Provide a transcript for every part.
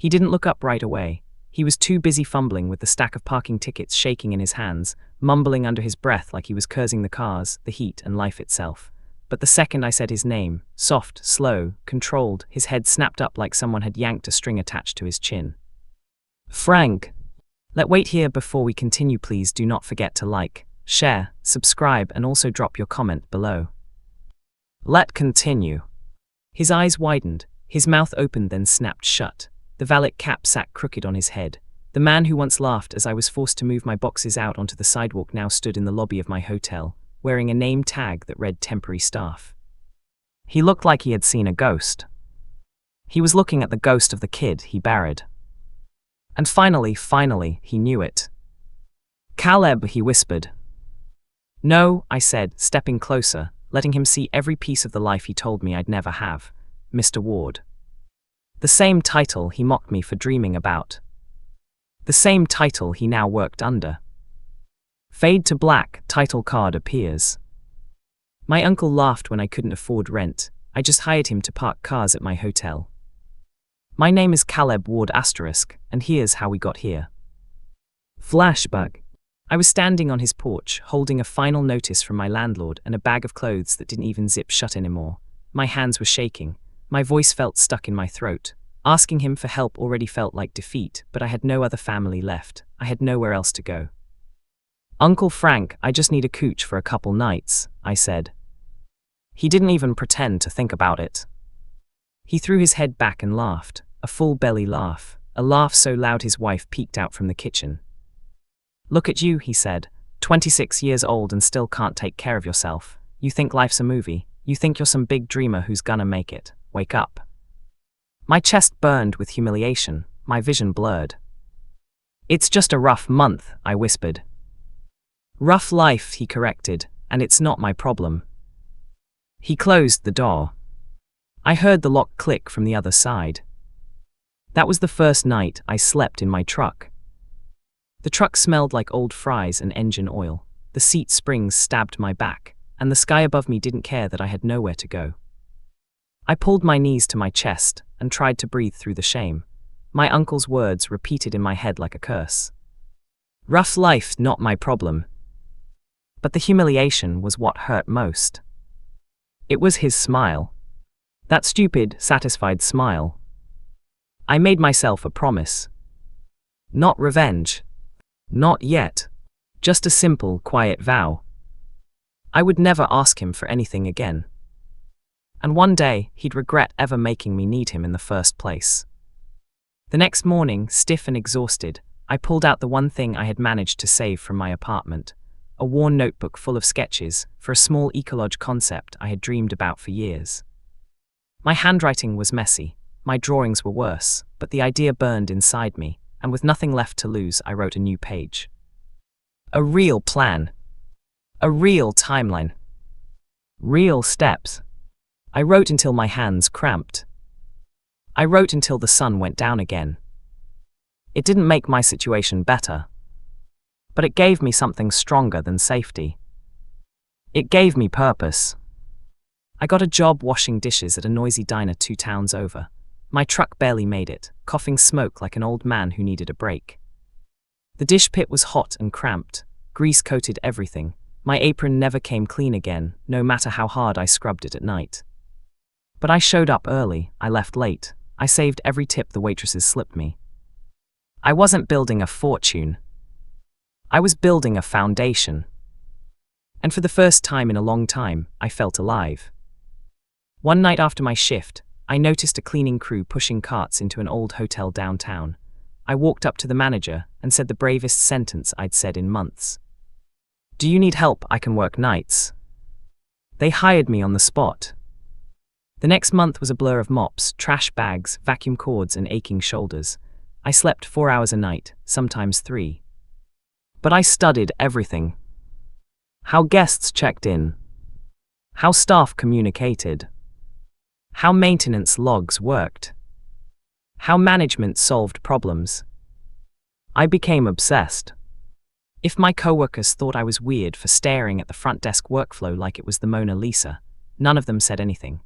He didn't look up right away. He was too busy fumbling with the stack of parking tickets shaking in his hands, mumbling under his breath like he was cursing the cars, the heat, and life itself. But the second I said his name, soft, slow, controlled, his head snapped up like someone had yanked a string attached to his chin. Frank! Let's wait here before we continue. Please do not forget to like, share, subscribe, and also drop your comment below. Let's continue. His eyes widened, his mouth opened then snapped shut. The valet cap sat crooked on his head. The man who once laughed as I was forced to move my boxes out onto the sidewalk now stood in the lobby of my hotel, wearing a name tag that read temporary staff. He looked like he had seen a ghost. He was looking at the ghost of the kid he buried. And finally, he knew it. Caleb, he whispered. No, I said, stepping closer, letting him see every piece of the life he told me I'd never have. Mr. Ward. The same title he mocked me for dreaming about. The same title he now worked under. Fade to black, title card appears. My uncle laughed when I couldn't afford rent. I just hired him to park cars at my hotel. My name is Caleb Ward *, and here's how we got here. Flashback. I was standing on his porch, holding a final notice from my landlord and a bag of clothes that didn't even zip shut anymore. My hands were shaking. My voice felt stuck in my throat. Asking him for help already felt like defeat, but I had no other family left. I had nowhere else to go. Uncle Frank, I just need a cooch for a couple nights, I said. He didn't even pretend to think about it. He threw his head back and laughed, a full belly laugh, a laugh so loud his wife peeked out from the kitchen. Look at you, he said, 26 years old and still can't take care of yourself. You think life's a movie. You think you're some big dreamer who's gonna make it. Wake up. My chest burned with humiliation, my vision blurred. It's just a rough month, I whispered. Rough life, he corrected, and it's not my problem. He closed the door. I heard the lock click from the other side. That was the first night I slept in my truck. The truck smelled like old fries and engine oil. The seat springs stabbed my back, and the sky above me didn't care that I had nowhere to go. I pulled my knees to my chest and tried to breathe through the shame. My uncle's words repeated in my head like a curse. Rough life, not my problem. But the humiliation was what hurt most. It was his smile. That stupid, satisfied smile. I made myself a promise. Not revenge. Not yet. Just a simple, quiet vow. I would never ask him for anything again. And one day, he'd regret ever making me need him in the first place. The next morning, stiff and exhausted, I pulled out the one thing I had managed to save from my apartment, a worn notebook full of sketches for a small ecolodge concept I had dreamed about for years. My handwriting was messy, my drawings were worse, but the idea burned inside me, and with nothing left to lose, I wrote a new page. A real plan. A real timeline. Real steps. I wrote until my hands cramped. I wrote until the sun went down again. It didn't make my situation better, but it gave me something stronger than safety. It gave me purpose. I got a job washing dishes at a noisy diner 2 towns over. My truck barely made it, coughing smoke like an old man who needed a break. The dish pit was hot and cramped, grease coated everything. My apron never came clean again, no matter how hard I scrubbed it at night. But I showed up early, I left late, I saved every tip the waitresses slipped me. I wasn't building a fortune. I was building a foundation. And for the first time in a long time, I felt alive. One night after my shift, I noticed a cleaning crew pushing carts into an old hotel downtown. I walked up to the manager and said the bravest sentence I'd said in months. Do you need help? I can work nights. They hired me on the spot. The next month was a blur of mops, trash bags, vacuum cords, and aching shoulders. I slept 4 hours a night, sometimes 3. But I studied everything. How guests checked in. How staff communicated. How maintenance logs worked. How management solved problems. I became obsessed. If my coworkers thought I was weird for staring at the front desk workflow like it was the Mona Lisa, none of them said anything.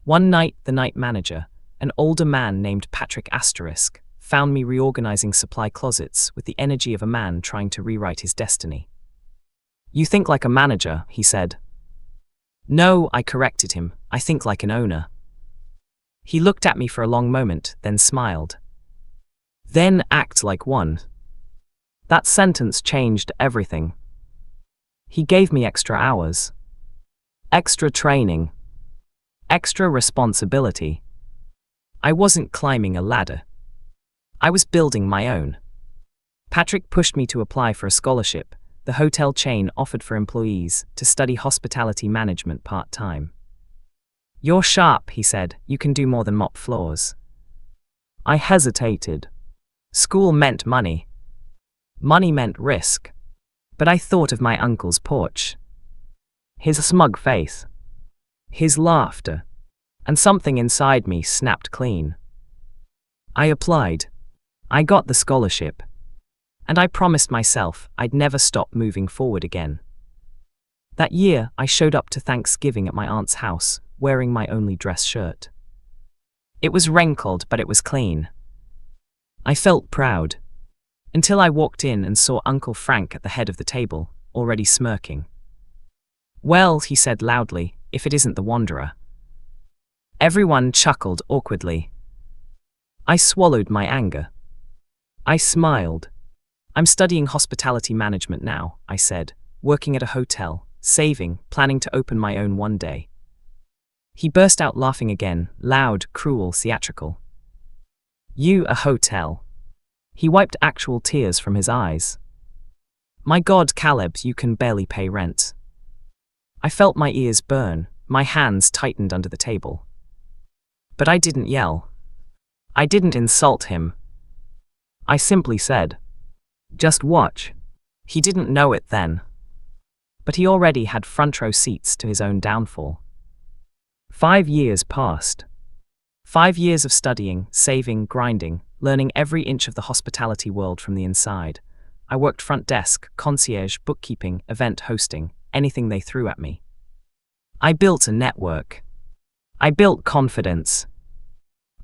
One night, the night manager, An older man named Patrick Asterisk found me reorganizing supply closets with the energy of a man trying to rewrite his destiny. "You think like a manager," he said. "No," I corrected him, "I think like an owner." He looked at me for a long moment, then smiled. "Then act like one." That sentence changed everything. He gave me extra hours, extra training, extra responsibility. I wasn't climbing a ladder. I was building my own. Patrick pushed me to apply for a scholarship the hotel chain offered for employees to study hospitality management part-time. "You're sharp," he said. "You can do more than mop floors." I hesitated. School meant money. Money meant risk. But I thought of my uncle's porch. His smug face. His laughter. And something inside me snapped clean. I applied. I got the scholarship. And I promised myself I'd never stop moving forward again. That year, I showed up to Thanksgiving at my aunt's house, wearing my only dress shirt. It was wrinkled, but it was clean. I felt proud. Until I walked in and saw Uncle Frank at the head of the table, already smirking. "Well," he said loudly, "if it isn't the Wanderer." Everyone chuckled awkwardly. I swallowed my anger. I smiled. "I'm studying hospitality management now," I said, "working at a hotel, saving, planning to open my own one day." He burst out laughing again, loud, cruel, theatrical. "You a hotel?" He wiped actual tears from his eyes. "My God, Caleb, you can barely pay rent." I felt my ears burn, my hands tightened under the table. But I didn't yell. I didn't insult him. I simply said, "Just watch." He didn't know it then. But he already had front row seats to his own downfall. 5 years passed. 5 years of studying, saving, grinding, learning every inch of the hospitality world from the inside. I worked front desk, concierge, bookkeeping, event hosting, anything they threw at me. I built a network. I built confidence.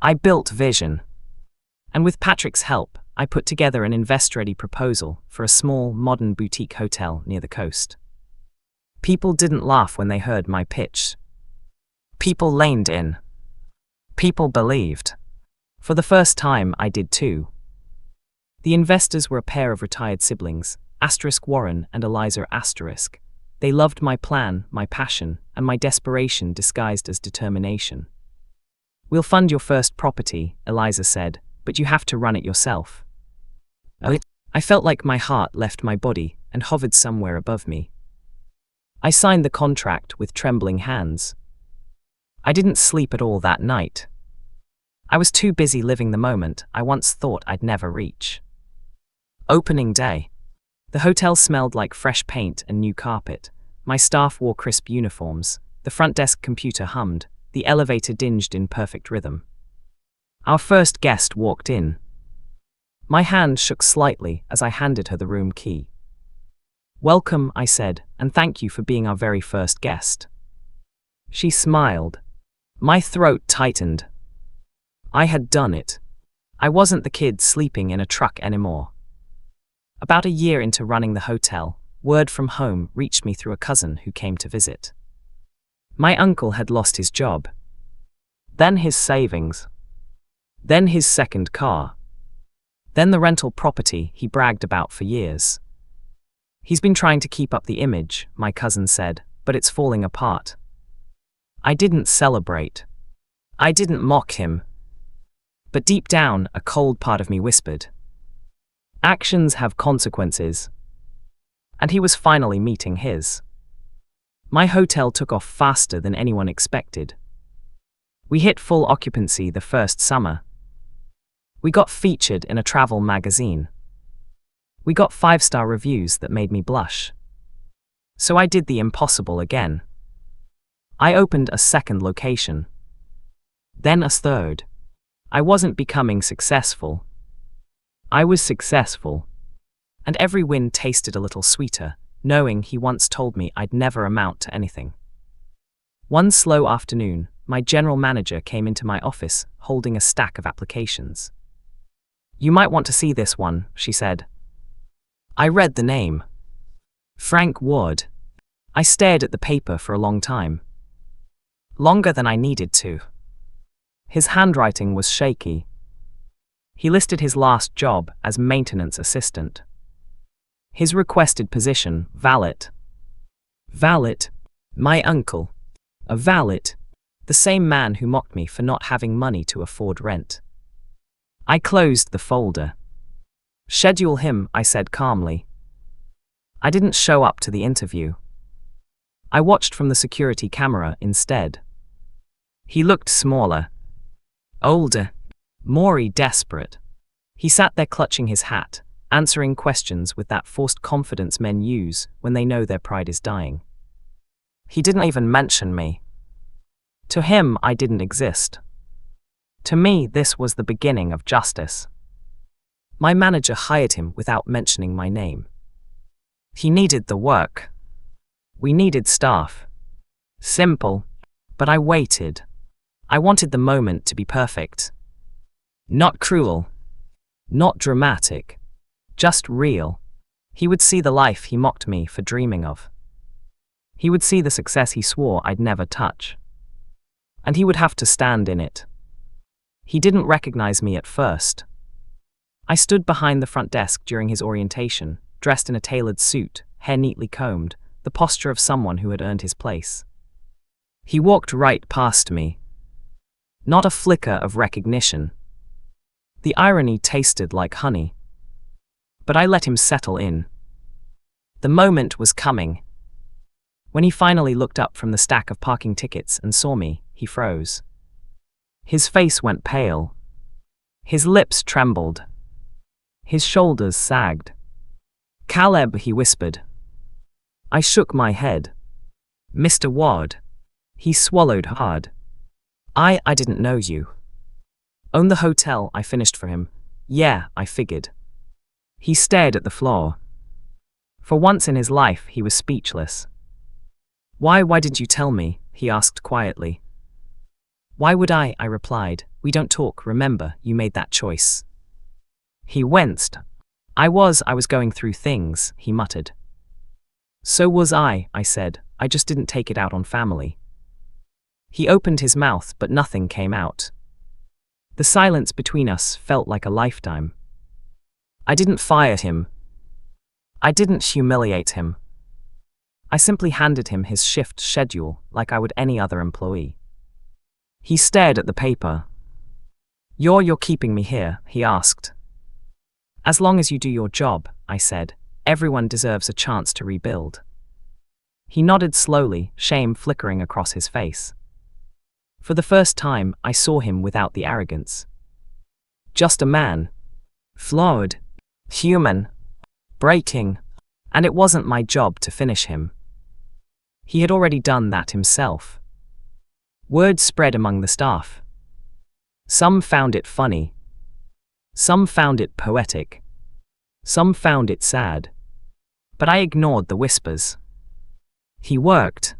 I built vision. And with Patrick's help, I put together an investor-ready proposal for a small, modern boutique hotel near the coast. People didn't laugh when they heard my pitch. People leaned in. People believed. For the first time, I did too. The investors were a pair of retired siblings, Asterisk Warren and Eliza Asterisk. They loved my plan, my passion, and my desperation disguised as determination. "We'll fund your first property," Eliza said, "but you have to run it yourself." I felt like my heart left my body and hovered somewhere above me. I signed the contract with trembling hands. I didn't sleep at all that night. I was too busy living the moment I once thought I'd never reach. Opening day. The hotel smelled like fresh paint and new carpet. My staff wore crisp uniforms. The front desk computer hummed. The elevator dinged in perfect rhythm. Our first guest walked in. My hand shook slightly as I handed her the room key. "Welcome," I said, "and thank you for being our very first guest." She smiled. My throat tightened. I had done it. I wasn't the kid sleeping in a truck anymore. About a year into running the hotel, word from home reached me through a cousin who came to visit. My uncle had lost his job. Then his savings. Then his second car. Then the rental property he bragged about for years. "He's been trying to keep up the image," my cousin said, "but it's falling apart." I didn't celebrate. I didn't mock him. But deep down, a cold part of me whispered, "Actions have consequences." And he was finally meeting his. My hotel took off faster than anyone expected. We hit full occupancy the first summer. We got featured in a travel magazine. We got 5-star reviews that made me blush. So I did the impossible again. I opened a second location. Then a third. I wasn't becoming successful. I was successful. And every win tasted a little sweeter, knowing he once told me I'd never amount to anything. One slow afternoon, my general manager came into my office holding a stack of applications. "You might want to see this one," she said. I read the name. Frank Ward. I stared at the paper for a long time. Longer than I needed to. His handwriting was shaky. He listed his last job as maintenance assistant. His requested position, valet. Valet? My uncle. A valet? The same man who mocked me for not having money to afford rent. I closed the folder. "Schedule him," I said calmly. I didn't show up to the interview. I watched from the security camera instead. He looked smaller. Older. More desperate. He sat there clutching his hat, answering questions with that forced confidence men use when they know their pride is dying. He didn't even mention me. To him, I didn't exist. To me, this was the beginning of justice. My manager hired him without mentioning my name. He needed the work. We needed staff. Simple. But I waited. I wanted the moment to be perfect. Not cruel. Not dramatic. Just real. He would see the life he mocked me for dreaming of. He would see the success he swore I'd never touch. And he would have to stand in it. He didn't recognize me at first. I stood behind the front desk during his orientation, dressed in a tailored suit, hair neatly combed, the posture of someone who had earned his place. He walked right past me. Not a flicker of recognition. The irony tasted like honey. But I let him settle in. The moment was coming. When he finally looked up from the stack of parking tickets and saw me, he froze. His face went pale. His lips trembled. His shoulders sagged. "Caleb," he whispered. I shook my head. "Mr. Ward." He swallowed hard. I didn't know you." "Own the hotel," I finished for him. "Yeah," I figured. He stared at the floor. For once in his life, he was speechless. Why didn't you tell me?" he asked quietly. "Why would I?" I replied. "We don't talk, remember, you made that choice." He winced. I was going through things," he muttered. "So was I said. "I just didn't take it out on family." He opened his mouth, but nothing came out. The silence between us felt like a lifetime. I didn't fire him. I didn't humiliate him. I simply handed him his shift schedule like I would any other employee. He stared at the paper. You're keeping me here?" he asked. "As long as you do your job," I said. "Everyone deserves a chance to rebuild." He nodded slowly, shame flickering across his face. For the first time, I saw him without the arrogance. Just a man. Flawed. Human. Breaking. And it wasn't my job to finish him. He had already done that himself. Word spread among the staff. Some found it funny. Some found it poetic. Some found it sad. But I ignored the whispers. He worked.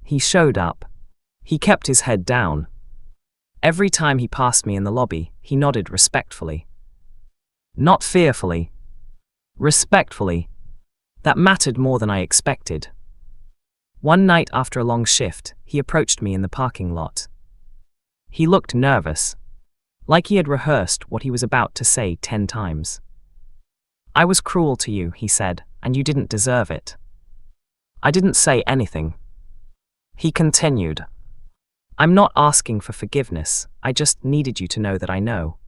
He showed up. He kept his head down. Every time he passed me in the lobby, he nodded respectfully. Not fearfully. Respectfully. That mattered more than I expected. One night after a long shift, he approached me in the parking lot. He looked nervous. Like he had rehearsed what he was about to say 10 times. "I was cruel to you," he said, "and you didn't deserve it." I didn't say anything. He continued. "I'm not asking for forgiveness, I just needed you to know that I know."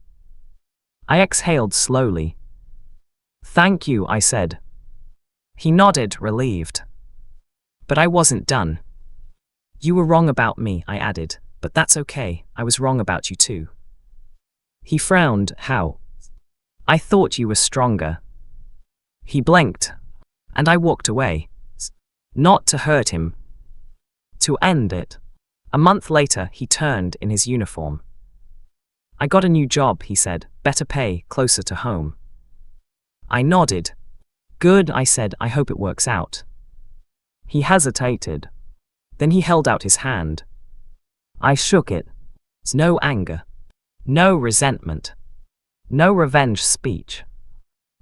I exhaled slowly. "Thank you," I said. He nodded, relieved. But I wasn't done. "You were wrong about me," I added, "but that's okay, I was wrong about you too." He frowned. "How?" "I thought you were stronger." He blinked, and I walked away. Not to hurt him. To end it. A month later, he turned in his uniform. "I got a new job," he said, "better pay, closer to home." I nodded. "Good," I said, "I hope it works out." He hesitated. Then he held out his hand. I shook it. No anger. No resentment. No revenge speech.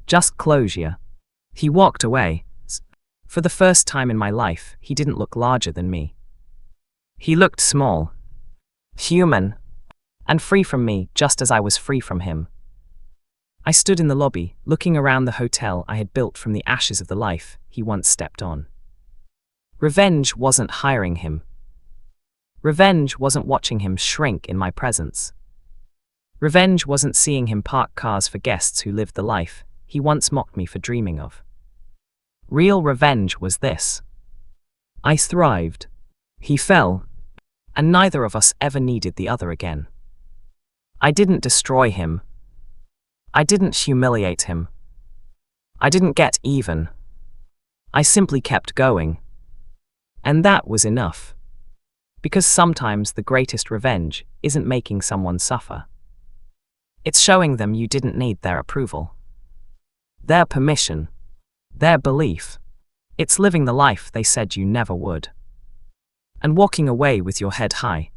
Just closure. He walked away. For the first time in my life, he didn't look larger than me. He looked small, human, and free from me, just as I was free from him. I stood in the lobby, looking around the hotel I had built from the ashes of the life he once stepped on. Revenge wasn't hiring him. Revenge wasn't watching him shrink in my presence. Revenge wasn't seeing him park cars for guests who lived the life he once mocked me for dreaming of. Real revenge was this. I thrived. He fell. And neither of us ever needed the other again. I didn't destroy him. I didn't humiliate him. I didn't get even. I simply kept going. And that was enough. Because sometimes the greatest revenge isn't making someone suffer. It's showing them you didn't need their approval, their permission, their belief. It's living the life they said you never would. And walking away with your head high,